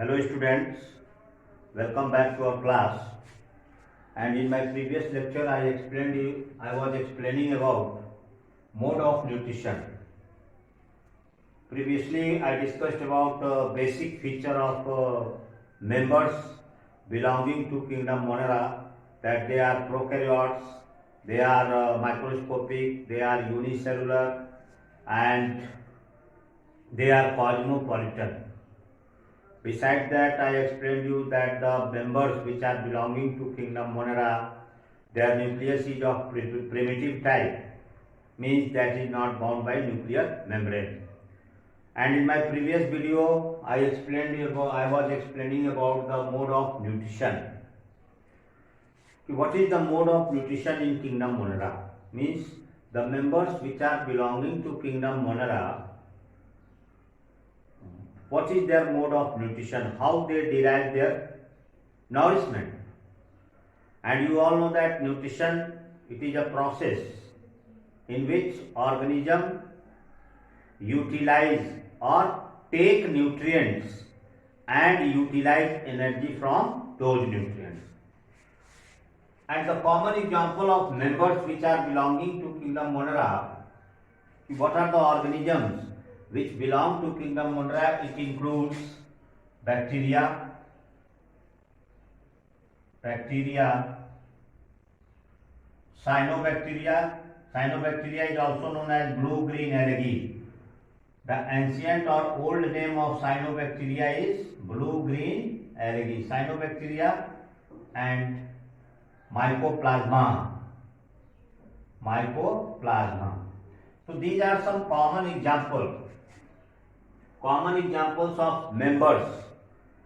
Hello students, welcome back to our class. And in my previous lecture I was explaining about mode of nutrition. Previously I discussed about basic feature of members belonging to kingdom Monera, that they are prokaryotes, they are microscopic, they are unicellular, and they are cosmopolitan. Besides that, I explained you that the members which are belonging to kingdom Monera, their nucleus is of primitive type, means that is not bound by nuclear membrane. And in my previous video, I was explaining about the mode of nutrition. What is the mode of nutrition in kingdom Monera? Means the members which are belonging to kingdom Monera, what is their mode of nutrition, how they derive their nourishment. And you all know that nutrition, it is a process in which organism utilize or take nutrients and utilize energy from those nutrients. And the common example of members which are belonging to kingdom Monera, what are the organisms which belong to kingdom Monera? It includes bacteria, cyanobacteria. Cyanobacteria is also known as blue-green algae. The ancient or old name of cyanobacteria is blue-green algae. Cyanobacteria and mycoplasma. So these are some common examples of members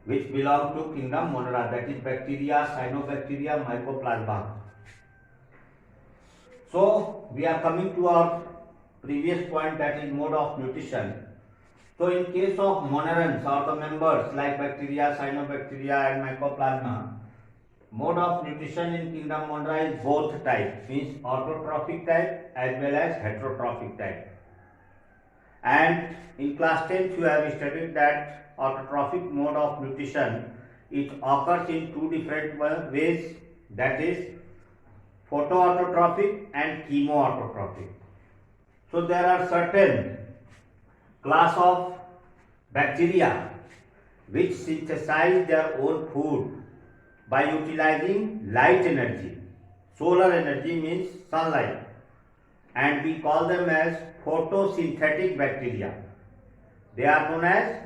which belong to kingdom Monera, that is bacteria, cyanobacteria, mycoplasma. So we are coming to our previous point, that is mode of nutrition. So in case of monerans or the members like bacteria, cyanobacteria and mycoplasma, mode of nutrition in kingdom Monera is both type, means autotrophic type as well as heterotrophic type. And in class 10th you have studied that autotrophic mode of nutrition, it occurs in two different ways, that is photoautotrophic and chemoautotrophic. So there are certain class of bacteria which synthesize their own food by utilizing light energy. Solar energy means sunlight, and we call them as photosynthetic bacteria. They are known as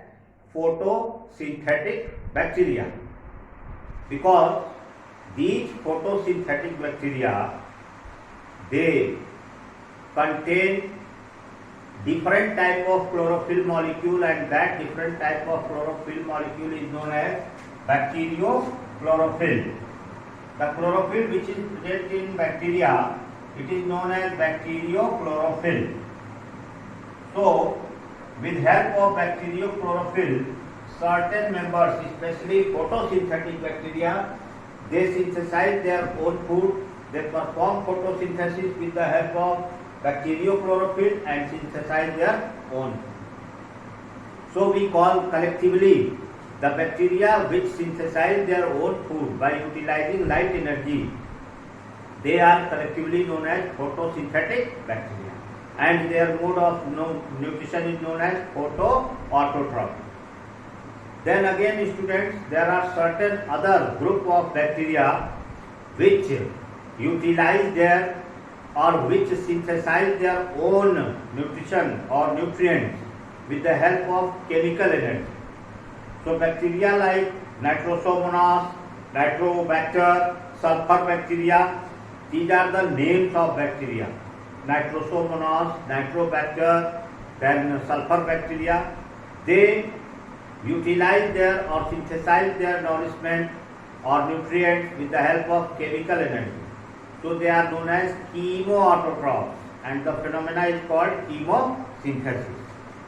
photosynthetic bacteria because these photosynthetic bacteria, they contain different type of chlorophyll molecule, and that different type of chlorophyll molecule is known as bacteriochlorophyll. The chlorophyll which is present in bacteria, it is known as bacteriochlorophyll. So with help of bacteriochlorophyll, certain members, especially photosynthetic bacteria, they synthesize their own food. They perform photosynthesis with the help of bacteriochlorophyll and synthesize their own food. So we call collectively the bacteria which synthesize their own food by utilizing light energy, they are collectively known as photosynthetic bacteria, and their mode of nutrition is known as photoautotrophic. Then again students, there are certain other group of bacteria which utilize their or which synthesize their own nutrition or nutrients with the help of chemical energy. So bacteria like Nitrosomonas, Nitrobacter, sulfur bacteria, these are the names of bacteria. Nitrosomonas, Nitrobacter, then sulfur bacteria, they utilize their or synthesize their nourishment or nutrients with the help of chemical energy. So they are known as chemoautotrophs, and the phenomena is called chemosynthesis.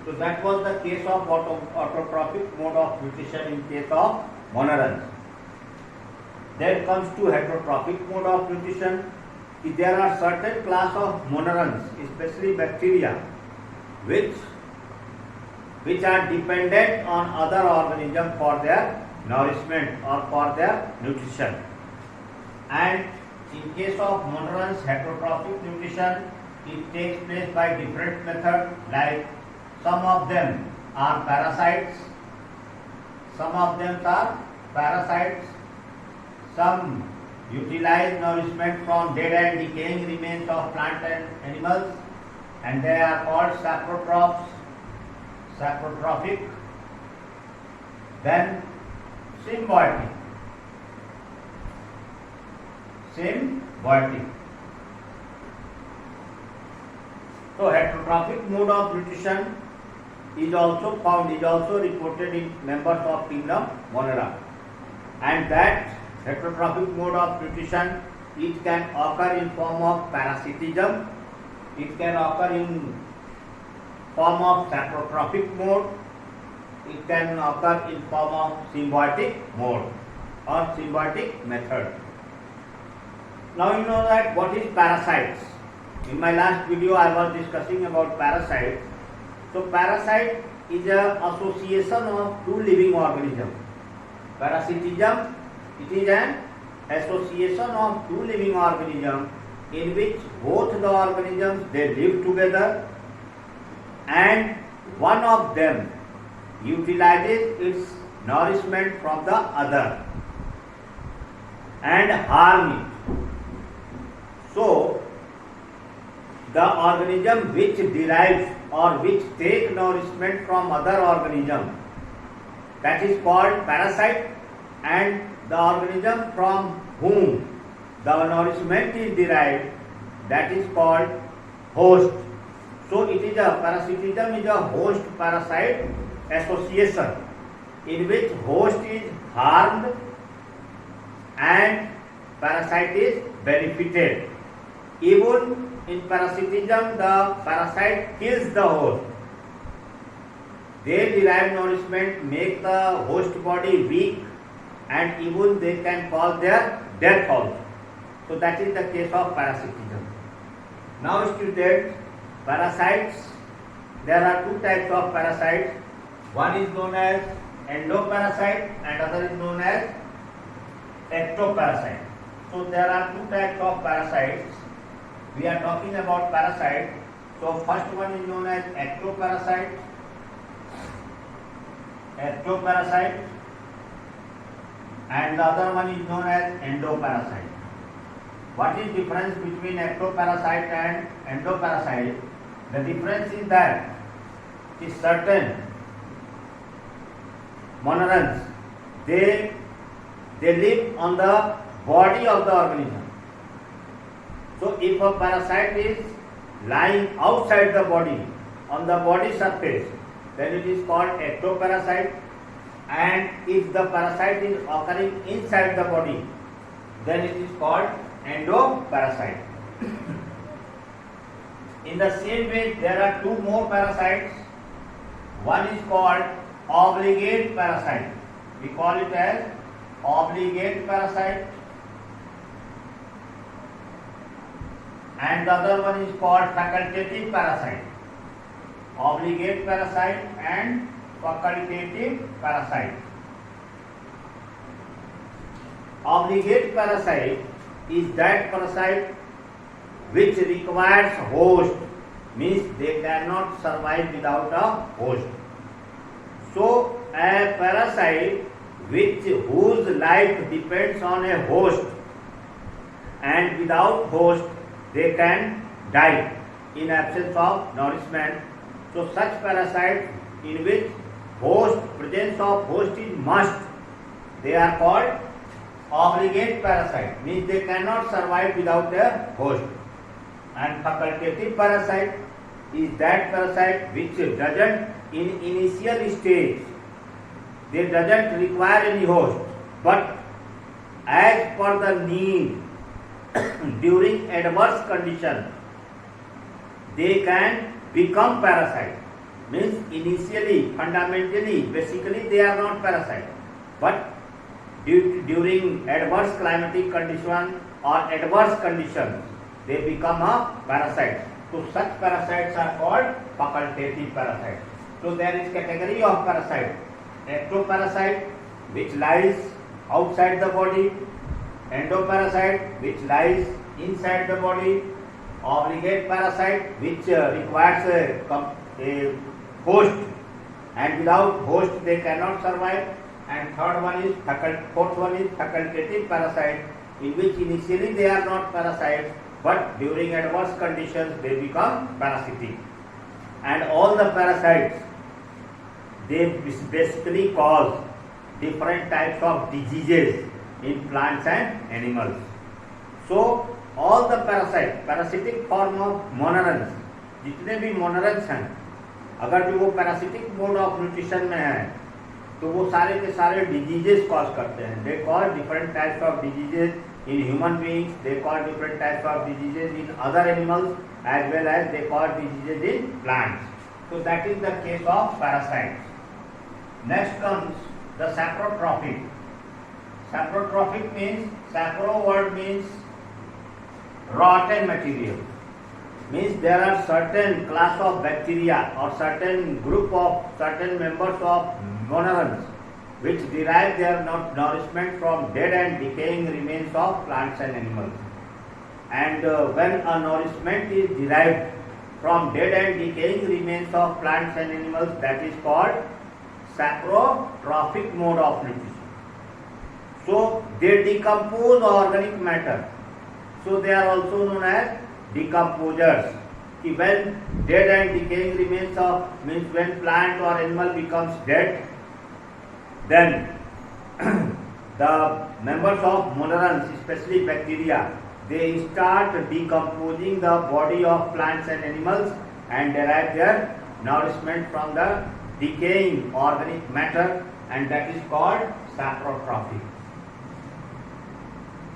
So that was the case of autotrophic mode of nutrition in case of monerans. Then comes to heterotrophic mode of nutrition. There are certain class of monerans, especially bacteria, which which are dependent on other organisms for their nourishment or for their nutrition. And in case of monoronts, heterotrophic nutrition, it takes place by different methods, like some of them are parasites, some utilize nourishment from dead and decaying remains of plant and animals, and they are called saprotrophic. Then symbiotic. So heterotrophic mode of nutrition is also reported in members of kingdom Monera, and that heterotrophic mode of nutrition, it can occur in form of parasitism, it can occur in form of saprotrophic mode, it can occur in form of symbiotic mode or symbiotic method. Now you know that what is parasites. In my last video I was discussing about parasites. So parasite is an association of two living organisms. Parasitism, it is an association of two living organisms in which both the organisms they live together, and one of them utilizes its nourishment from the other and harm it. So the organism which derives or which take nourishment from other organism, that is called parasite, and the organism from whom the nourishment is derived, that is called host. So it is a parasitism is a host parasite association in which host is harmed and parasite is benefited. Even in parasitism, the parasite kills the host. They derive nourishment, make the host body weak, and even they can cause their death also. So that is the case of parasitism. Now students, parasites, there are two types of parasites. One is known as endoparasite and other is known as ectoparasite. So there are two types of parasites. We are talking about parasite. So first one is known as ectoparasite, and the other one is known as endoparasite. What is difference between ectoparasite and endoparasite? The difference is that certain monoronts, they live on the body of the organism. So if a parasite is lying outside the body, on the body surface, then it is called ectoparasite. And if the parasite is occurring inside the body, then it is called endoparasite. In the same way, there are two more parasites. One is called obligate parasite. We call it as obligate parasite. And the other one is called facultative parasite. Obligate parasite and facultative parasite. Obligate parasite is that parasite which requires host, means they cannot survive without a host. So a parasite whose life depends on a host, and without host they can die in absence of nourishment. So such parasites in which presence of host is must, they are called obligate parasite, means they cannot survive without a host. And facultative parasite is that parasite which doesn't in initial stage, they doesn't require any host, but as per the need during adverse condition, they can become parasite. Means initially, fundamentally, basically they are not parasite, but during adverse climatic condition or adverse conditions, they become a parasite. So such parasites are called facultative parasites. So there is category of parasite. Ectoparasite, which lies outside the body. Endoparasite, which lies inside the body. Obligate parasite, which requires a host, and without host they cannot survive. And fourth one is facultative parasite, in which initially they are not parasites, but during adverse conditions they become parasitic. And all the parasites, they basically cause different types of diseases in plants and animals. So all the parasitic form of monorans, जितने भी monorans हैं, अगर जो वो parasitic mode of nutrition में है, तो वो सारे के सारे diseases cause करते हैं. They cause different types of diseases in human beings, they cause different types of diseases in other animals, as well as they cause diseases in plants. So that is the case of parasites. Next comes the saprotrophic. Saprotrophic means, sapro word means rotten material. Means there are certain class of bacteria or certain group of certain members of monorans which derive their nourishment from dead and decaying remains of plants and animals. And when a nourishment is derived from dead and decaying remains of plants and animals, that is called saprotrophic mode of nutrition. So they decompose organic matter. So they are also known as decomposers. When dead and decaying remains of, means when plant or animal becomes dead, then the members of monorans, especially bacteria, they start decomposing the body of plants and animals and derive their nourishment from the decaying organic matter, and that is called saprotrophy.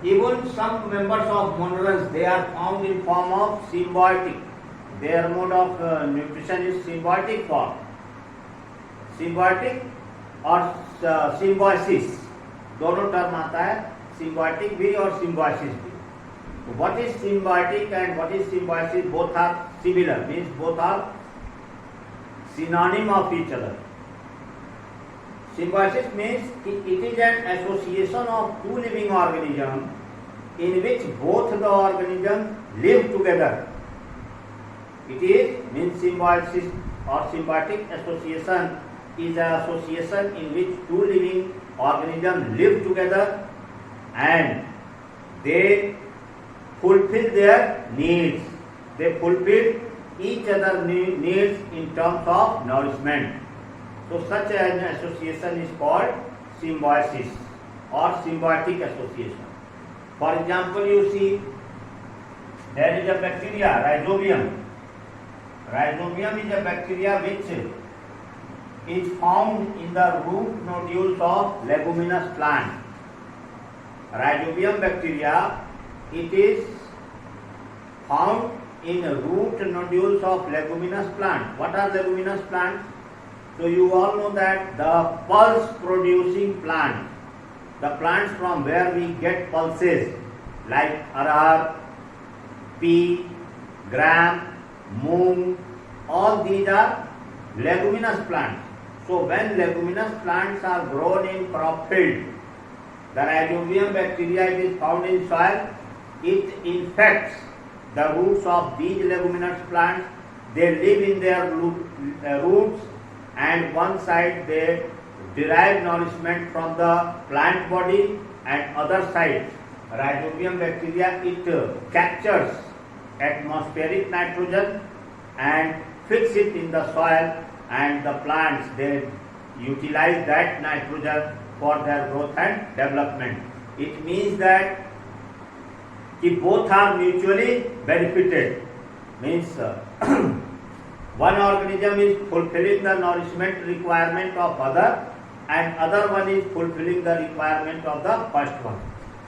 Even some members of monorans, they are found in form of symbiotic. Their mode of nutrition is symbiotic form. Symbiotic और symbiosis दोनों term आता है, symbiotic भी और symbiosis भी. What is symbiotic and what is symbiosis? Both are similar, means both are synonym of each other. Symbiosis means it is an association of two living organisms in which both the organisms live together. It is means symbiosis or symbiotic association is an association in which two living organisms live together and they fulfill their needs. They fulfill each other's needs in terms of nourishment. So such an association is called symbiosis or symbiotic association. For example, you see there is a bacteria, Rhizobium. Rhizobium is a bacteria which is found in the root nodules of leguminous plant. Rhizobium bacteria, it is found in root nodules of leguminous plant. What are leguminous plants? So you all know that the pulse producing plant, the plants from where we get pulses like arhar, pea, gram, moong, all these are leguminous plants. So when leguminous plants are grown in crop field, the Rhizobium bacteria is found in soil, it infects the roots of these leguminous plants. They live in their roots, and one side they derive nourishment from the plant body, and other side Rhizobium bacteria, it captures atmospheric nitrogen and fix it in the soil, and the plants they utilize that nitrogen for their growth and development. It means that both are mutually benefited. Means one organism is fulfilling the nourishment requirement of other, and other one is fulfilling the requirement of the first one.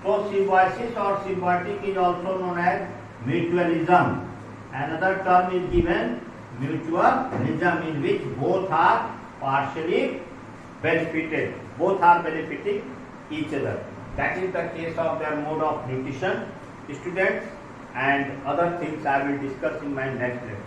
So symbiosis or symbiotic is also known as mutualism. Another term is given mutualism, in which both are partially benefited. Both are benefiting each other. That is the case of their mode of nutrition, students, and other things I will discuss in my next lecture.